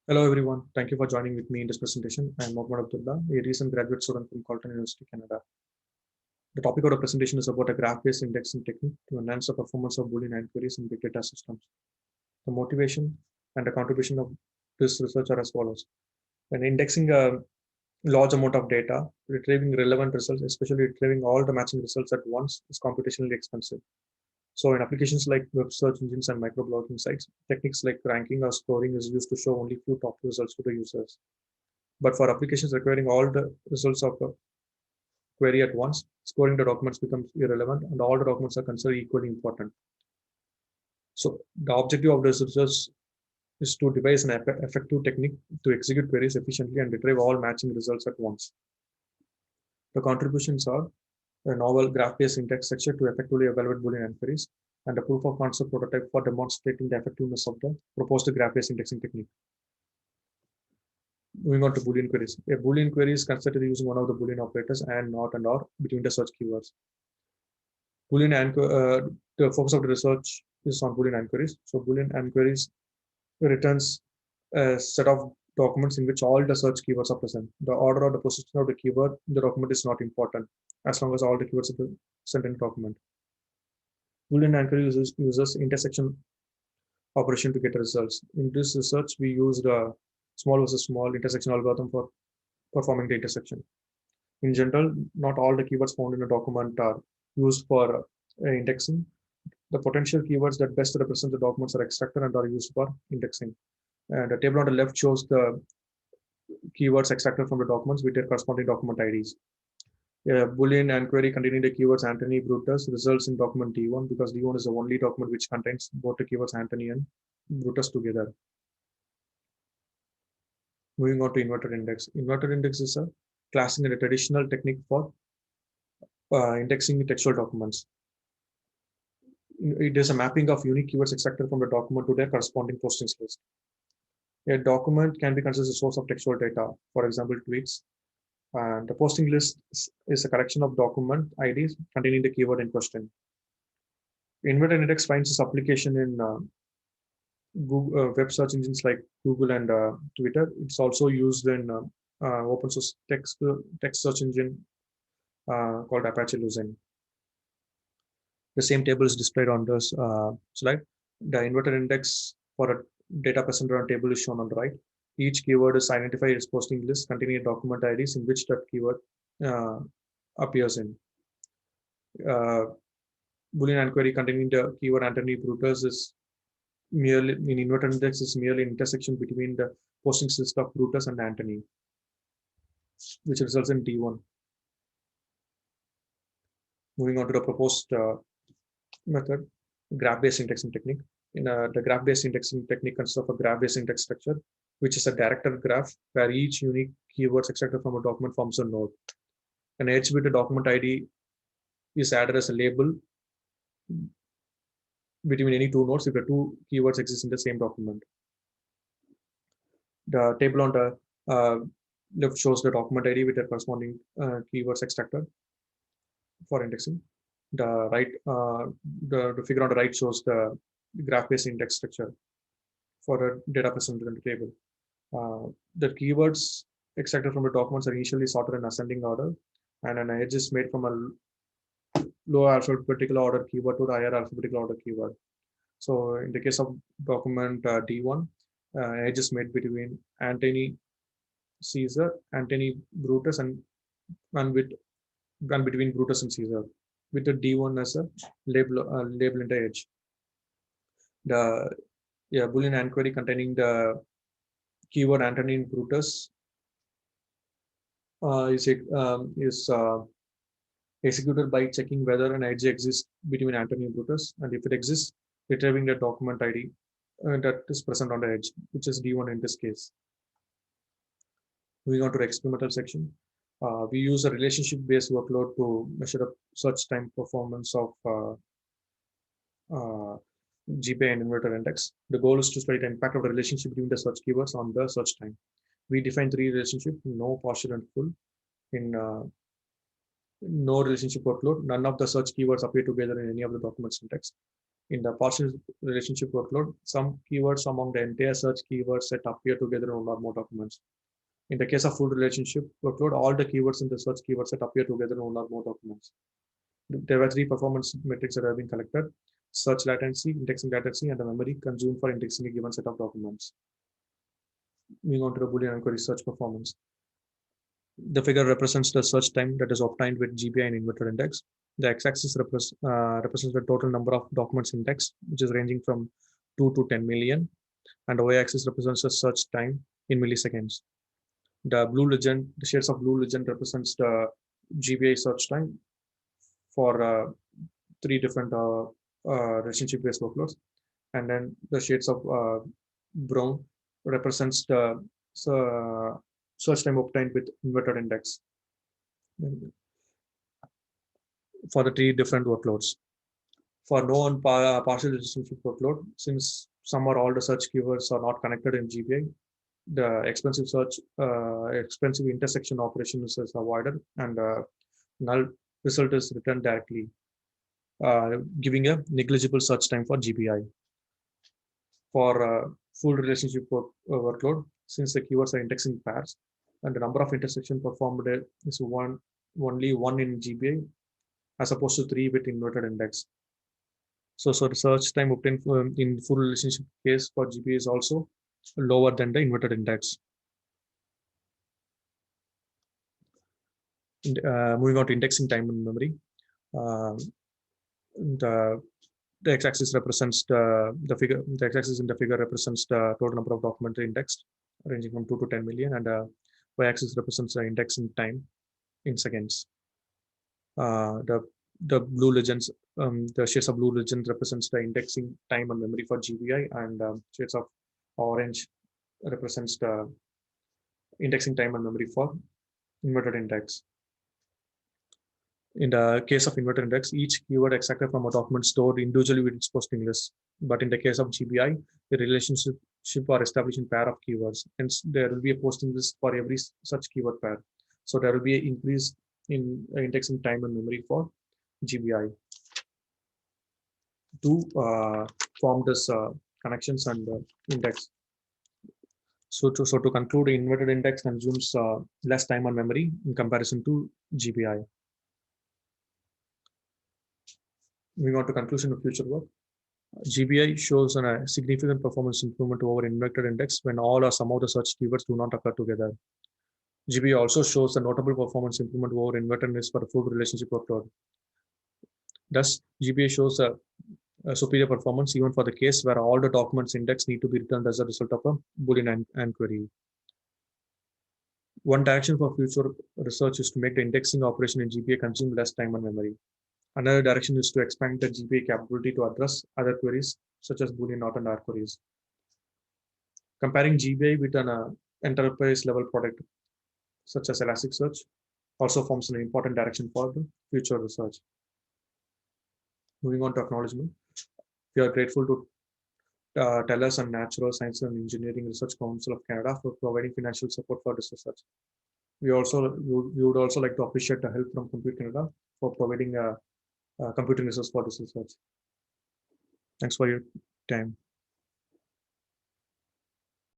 Hello everyone, thank you for joining with me in this presentation. I am Mohammad Abdullah, a recent graduate student from Carleton University, Canada. The topic of the presentation is about a graph-based indexing technique to enhance the performance of Boolean inquiries in big data systems. The motivation and the contribution of this research are as follows. When indexing a large amount of data, retrieving relevant results, especially retrieving all the matching results at once, is computationally expensive. So in applications like web search engines and microblogging sites, techniques like ranking or scoring is used to show only few top results to the users. But for applications requiring all the results of a query at once, scoring the documents becomes irrelevant and all the documents are considered equally important. So the objective of this research is to devise an effective technique to execute queries efficiently and retrieve all matching results at once. The contributions are a novel graph-based index structure to effectively evaluate Boolean inquiries and a proof of concept prototype for demonstrating the effectiveness of the proposed graph-based indexing technique. Moving on to Boolean queries. A Boolean query is constructed using one of the Boolean operators and not and or between the search keywords. The focus of the research is on Boolean inquiries. So Boolean inquiries returns a set of documents in which all the search keywords are present. The order or the position of the keyword in the document is not important as long as all the keywords are present in the document. Boolean inquiry uses intersection operation to get results. In this research, we used a small versus small intersection algorithm for performing the intersection. In general, not all the keywords found in a document are used for indexing. The potential keywords that best represent the documents are extracted and are used for indexing. And the table on the left shows the keywords extracted from the documents with their corresponding document IDs. A Boolean inquiry containing the keywords Antony Brutus results in document D1 because D1 is the only document which contains both the keywords Antony and Brutus together. Moving on to inverted index. Inverted index is a classic and a traditional technique for indexing textual documents. It is a mapping of unique keywords extracted from the document to their corresponding postings list. A document can be considered a source of textual data, for example, tweets. And the posting list is a collection of document IDs containing the keyword in question. Inverted index finds its application in Google, web search engines like Google and Twitter. It's also used in open source text search engine called Apache Lucene. The same table is displayed on this slide. The inverted index for a data present on table is shown on the right. Each keyword is identified as posting list containing a document IDs in which that keyword uh, appears in. Uh, Boolean inquiry containing the keyword Antony Brutus is merely in inverted index is merely an intersection between the postings list of Brutus and Antony, which results in D1. Moving on to the proposed method, graph-based indexing technique. The graph-based indexing technique consists of a graph-based index structure, which is a directed graph where each unique keyword extracted from a document forms a node. An edge with the document ID is added as a label between any two nodes if the two keywords exist in the same document. The table on the left shows the document ID with the corresponding keywords extracted for indexing. The right, the figure on the right shows the graph-based index structure for a data presented in the table. The keywords extracted from the documents are initially sorted in ascending order, and an edge is made from a low alphabetical order keyword to the higher alphabetical order keyword. So in the case of document D1, edge is made between Antony Caesar, Antony Brutus, and with and between Brutus and Caesar, with the D1 as a label in the edge. The Boolean inquiry containing the keyword Antony Brutus is executed by checking whether an edge exists between Antony and Brutus, and if it exists, retrieving the document ID that is present on the edge, which is D1 in this case. Moving on to the experimental section, we use a relationship-based workload to measure the search time performance of GPA and inverted index. The goal is to study the impact of the relationship between the search keywords on the search time. We define three relationships: no, partial, and full. In no relationship workload, none of the search keywords appear together in any of the documents in text. In the partial relationship workload, some keywords among the entire search keyword set appear together in one or more documents. In the case of full relationship workload, all the keywords in the search keyword set appear together in one or more documents. There were three performance metrics that have been collected: search latency, indexing latency, and the memory consumed for indexing a given set of documents. Moving on to the Boolean inquiry search performance. The figure represents the search time that is obtained with GPI and inverted index. The x-axis represents the total number of documents indexed, which is ranging from 2 to 10 million, and the y-axis represents the search time in milliseconds. The blue legend, the shades of blue legend represents the GPI search time for three different relationship-based workloads, and then the shades of brown represents the search time obtained with inverted index for the three different workloads. For no partial relationship workload, since some or all the search keywords are not connected in GPI, the expensive intersection operation is avoided, and null result is returned directly, giving a negligible search time for GPI. For full relationship workload, since the keywords are indexing pairs, and the number of intersection performed is only one in GPI, as opposed to 3 with inverted index. So the search time obtained in full relationship case for GPI is also lower than the inverted index. Moving on to indexing time and memory. The x-axis represents the figure. The x-axis in the figure represents the total number of documents indexed, ranging from 2 to 10 million, and y-axis represents the indexing time in seconds. The blue legends, the shades of blue legend represents the indexing time and memory for GPI, and shades of orange represents the indexing time and memory for inverted index. In the case of inverted index, each keyword extracted from a document stored individually with its posting list. But in the case of GPI, the relationship are established in pair of keywords. Hence, there will be a posting list for every such keyword pair. So there will be an increase in indexing time and memory for GPI to form this connections and index. So to conclude, inverted index consumes less time and memory in comparison to GPI. Moving on to conclusion of future work. GPI shows a significant performance improvement over inverted index when all or some of the search keywords do not occur together. GPI also shows a notable performance improvement over inverted index for the full relationship workload. Thus, GPI shows a superior performance even for the case where all the documents indexed need to be returned as a result of a Boolean query. One direction for future research is to make the indexing operation in GPI consume less time and memory. Another direction is to expand the GPI capability to address other queries, such as Boolean NOT and R queries. Comparing GPI with an enterprise-level product, such as Elasticsearch, also forms an important direction for the future research. Moving on to acknowledgement. We are grateful to TELUS and Natural Science and Engineering Research Council of Canada for providing financial support for this research. We would also like to appreciate the help from Compute Canada for providing computing resource for this research. Thanks for your time.